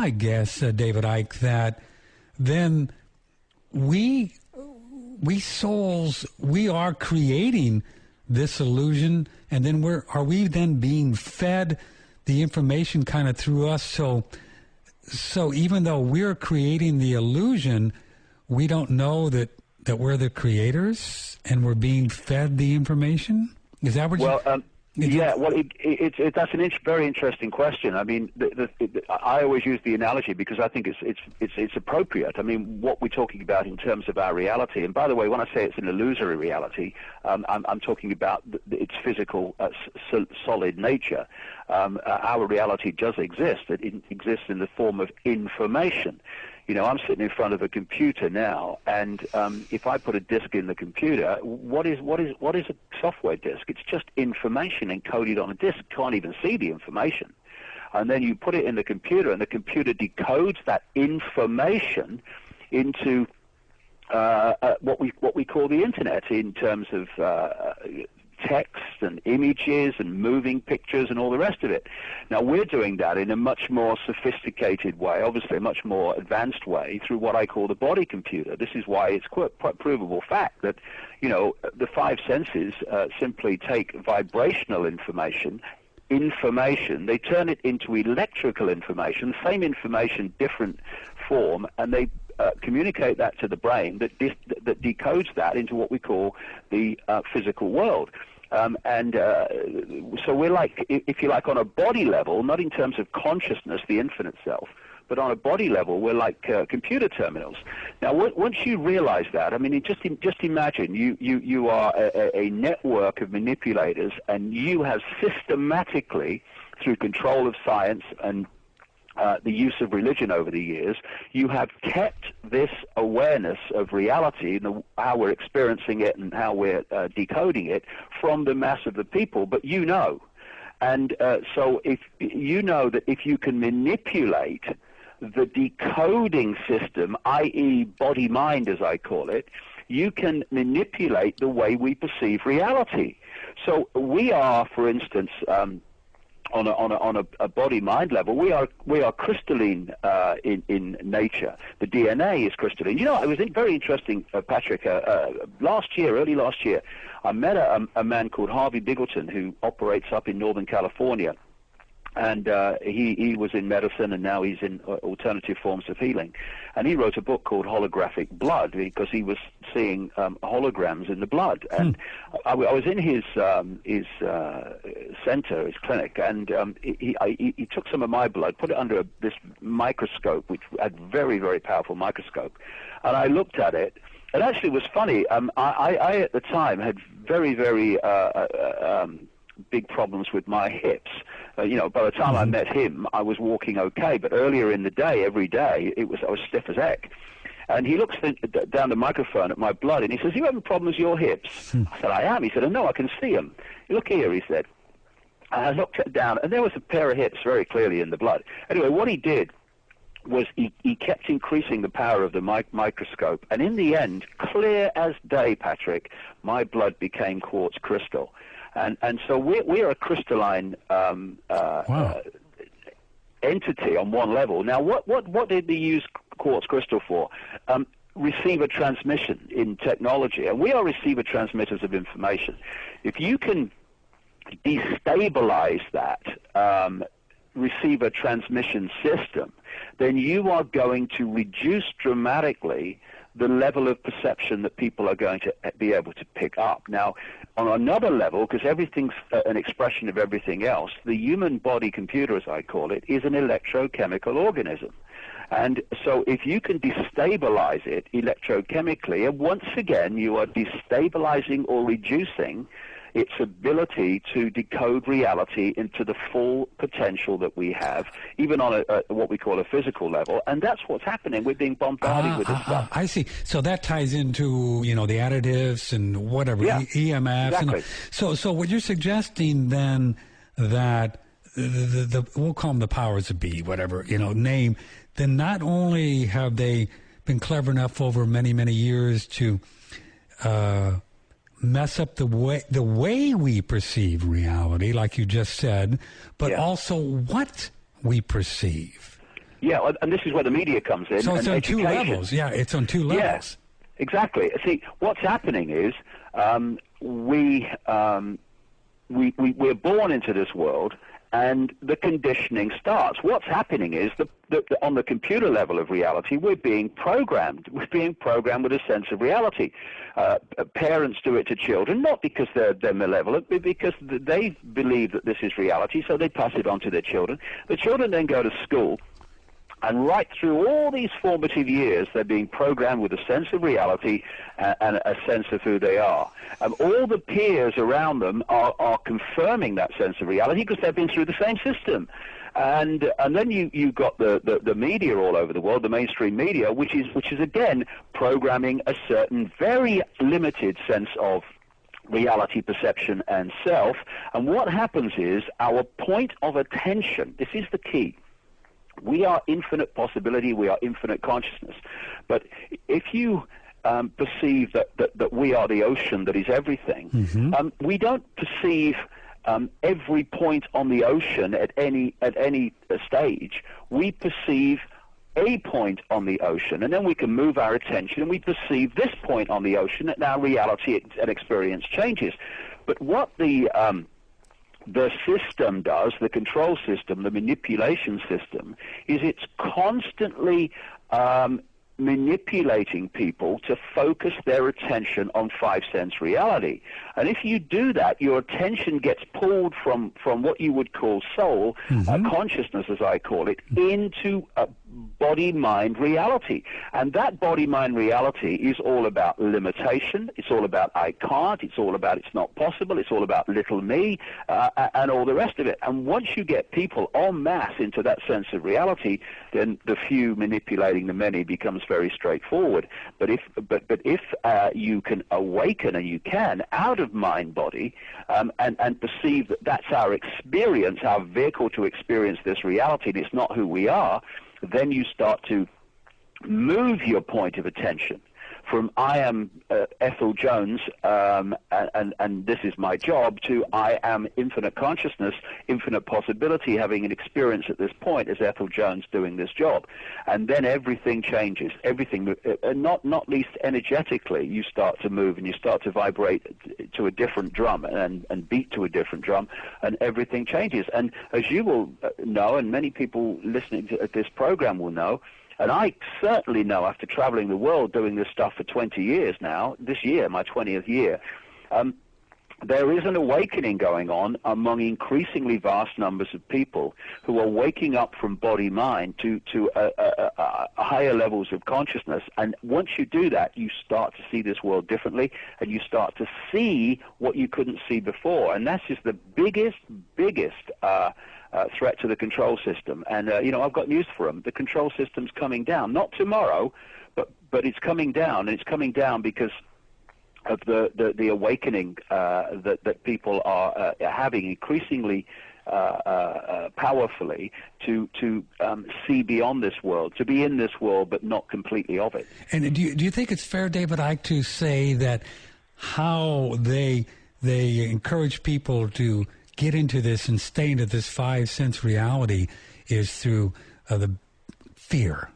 I guess, David Icke, that then we souls, we are creating this illusion, and then are we then being fed the information kind of through us? So even though we're creating the illusion, we don't know that we're the creators and we're being fed the information? Is that what that's a very interesting question. I mean, I always use the analogy because I think it's appropriate. I mean, what we're talking about in terms of our reality, and by the way, when I say it's an illusory reality, I'm talking about its physical, solid nature. Our reality does exist. It exists in the form of information. You know, I'm sitting in front of a computer now, and if I put a disk in the computer, what is a software disk? It's just information encoded on a disk. You can't even see the information. And then you put it in the computer, and the computer decodes that information into what we call the internet in terms of text and images and moving pictures and all the rest of it. Now, we're doing that in a much more sophisticated way, obviously a much more advanced way, through what I call the body computer. This is why it's quite provable fact that, you know, the five senses simply take vibrational information, they turn it into electrical information, same information, different form, and they communicate that to the brain that decodes that into what we call the physical world. So we're like, if you like, on a body level, not in terms of consciousness, the infinite self, but on a body level, we're like computer terminals. Now, once you realize that, I mean, just imagine you are a network of manipulators, and you have systematically, through control of science and the use of religion over the years, you have kept this awareness of reality and how we're experiencing it and how we're decoding it from the mass of the people, but you know. And so if you know that if you can manipulate the decoding system, i.e. body-mind as I call it, you can manipulate the way we perceive reality. So we are, for instance, on a body-mind level, we are crystalline in nature. The DNA is crystalline. You know, it was very interesting, Patrick. Early last year, I met a man called Harvey Biggleton who operates up in Northern California. And he was in medicine, and now he's in alternative forms of healing. And he wrote a book called Holographic Blood because he was seeing holograms in the blood. And I was in his center, his clinic, and he took some of my blood, put it under this microscope, which had very, very powerful microscope. And I looked at it. It actually was funny. I at the time had very, very big problems with my hips. You know, by the time I met him, I was walking okay, but earlier in the day, every day, I was stiff as heck. And he looks down the microphone at my blood, and he says, "You having problems with your hips?" I said, "I am." He said, "Oh, no, I can see them." "Look here," he said. And I looked down, and there was a pair of hips very clearly in the blood. Anyway, what he did was he kept increasing the power of the microscope, and in the end, clear as day, Patrick, my blood became quartz crystal. And so we're a crystalline entity on one level. Now, what did they use quartz crystal for? Receiver transmission in technology, and we are receiver transmitters of information. If you can destabilize that receiver transmission system, then you are going to reduce dramatically the level of perception that people are going to be able to pick up. Now, on another level, because everything's an expression of everything else, the human body computer, as I call it, is an electrochemical organism. And so if you can destabilize it electrochemically, and once again you are destabilizing or reducing its ability to decode reality into the full potential that we have, even on what we call a physical level. And that's what's happening. We're being bombarded with this stuff. I see. So that ties into, you know, the additives and whatever, EMFs. Exactly. So what you're suggesting then, that the we'll call them the powers that be, whatever, you know, name, then not only have they been clever enough over many, many years to mess up the way we perceive reality, like you just said, but also what we perceive. Yeah, and this is where the media comes in. So it's and on two education. levels. Yeah, it's on two levels. Yeah, exactly. See, what's happening is we're born into this world, and the conditioning starts. What's happening is on the computer level of reality, we're being programmed. We're being programmed with a sense of reality. Parents do it to children, not because they're malevolent, but because they believe that this is reality, so they pass it on to their children. The children then go to school, and right through all these formative years, they're being programmed with a sense of reality and a sense of who they are. All the peers around them are confirming that sense of reality because they've been through the same system. And then you've got the media all over the world, the mainstream media, which is again programming a certain very limited sense of reality perception and self. And what happens is our point of attention, this is the key. We are infinite possibility, we are infinite consciousness. But if you perceive that we are the ocean that is everything, we don't perceive every point on the ocean at any stage. We perceive a point on the ocean, and then we can move our attention and we perceive this point on the ocean, and our reality and experience changes. But what the system does, the control system, the manipulation system, is it's constantly manipulating people to focus their attention on five-sense reality. And if you do that, your attention gets pulled from what you would call soul, consciousness as I call it, into a body-mind reality. And that body-mind reality is all about limitation, it's all about I can't, it's all about it's not possible, it's all about little me, and all the rest of it. And once you get people en masse into that sense of reality, then the few manipulating the many becomes very straightforward. But if you can awaken, and you can, out of mind-body, and perceive that that's our experience, our vehicle to experience this reality, and it's not who we are, then you start to move your point of attention from I am Ethel Jones, and this is my job, to I am infinite consciousness, infinite possibility, having an experience at this point as Ethel Jones doing this job. And then everything changes. Everything, not least energetically, you start to move and you start to vibrate to a different drum and beat to a different drum, and everything changes. And as you will know, and many people listening to this program will know, and I certainly know after traveling the world doing this stuff for 20 years now, this year, my 20th year, there is an awakening going on among increasingly vast numbers of people who are waking up from body-mind to higher levels of consciousness. And once you do that, you start to see this world differently, and you start to see what you couldn't see before. And that's just the biggest threat to the control system. And I've got news for them. The control system's coming down, not tomorrow, but it's coming down, and it's coming down because of the awakening that people are having increasingly powerfully to see beyond this world, to be in this world but not completely of it. And do you think it's fair, David Icke, to say that how they encourage people to get into this and stay into this five-sense reality is through the fear?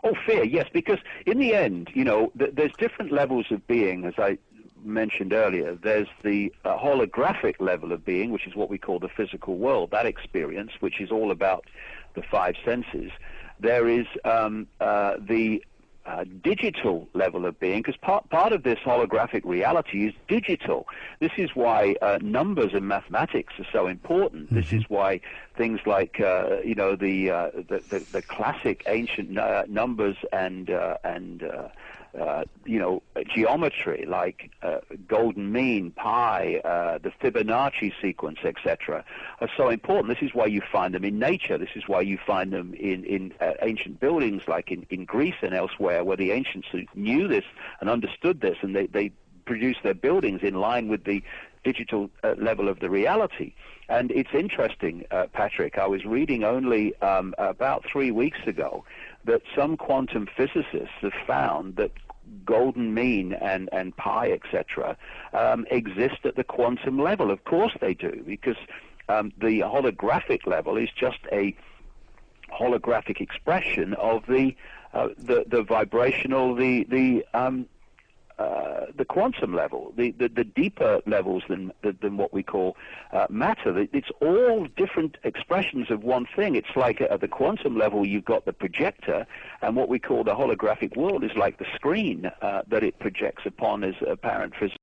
Oh, fear, yes, because in the end, there's different levels of being, as I mentioned earlier. There's the holographic level of being, which is what we call the physical world, that experience, which is all about the five senses. There is the digital level of being, because part of this holographic reality is digital. This is why numbers and mathematics are so important. This is why things like the classic ancient numbers and geometry like golden mean, pi, the Fibonacci sequence, etc., are so important. This is why you find them in nature. This is why you find them in ancient buildings like in Greece and elsewhere, where the ancients knew this and understood this, and they produced their buildings in line with the digital level of the reality. And it's interesting, Patrick, I was reading only about 3 weeks ago that some quantum physicists have found that golden mean and pi, etc., exist at the quantum level. Of course they do, because the holographic level is just a holographic expression of the vibrational, the quantum level, the deeper levels than what we call matter. It's all different expressions of one thing. It's like at the quantum level, you've got the projector, and what we call the holographic world is like the screen that it projects upon as apparent physical